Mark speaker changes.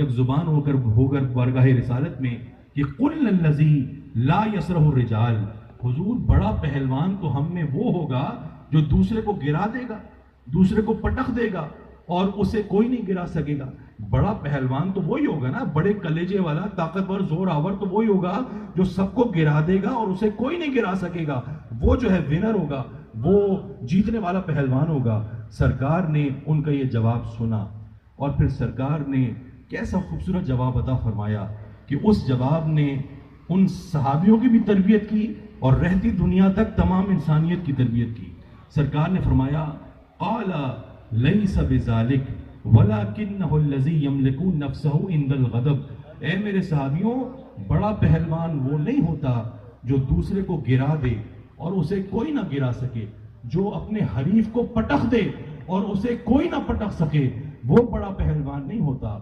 Speaker 1: یک زبان ہو کر بارگاہ رسالت میں کہ قل الذی لا یسرہ الرجال، حضور بڑا پہلوان تو ہم میں وہ ہوگا جو دوسرے کو گرا دے گا، دوسرے کو پٹخ دے گا اور اسے کوئی نہیں گرا سکے گا۔ بڑا پہلوان تو وہی ہوگا نا، بڑے کلیجے والا طاقتور زور آور تو وہی ہوگا جو سب کو گرا دے گا اور اسے کوئی نہیں گرا سکے گا، وہ جو ہے ونر ہوگا، وہ جیتنے والا پہلوان ہوگا۔ سرکار نے ان کا یہ جواب سنا اور پھر سرکار نے کیسا خوبصورت جواب عطا فرمایا کہ اس جواب نے ان صحابیوں کی بھی تربیت کی اور رہتی دنیا تک تمام انسانیت کی تربیت کی۔ سرکار نے فرمایا قال لیس بذالک ولکنہ الذی یملک نفسہ عند الغضب، اے میرے صحابیوں، بڑا پہلوان وہ نہیں ہوتا جو دوسرے کو گرا دے اور اسے کوئی نہ گرا سکے، جو اپنے حریف کو پٹخ دے اور اسے کوئی نہ پٹخ سکے، وہ بڑا پہلوان نہیں ہوتا۔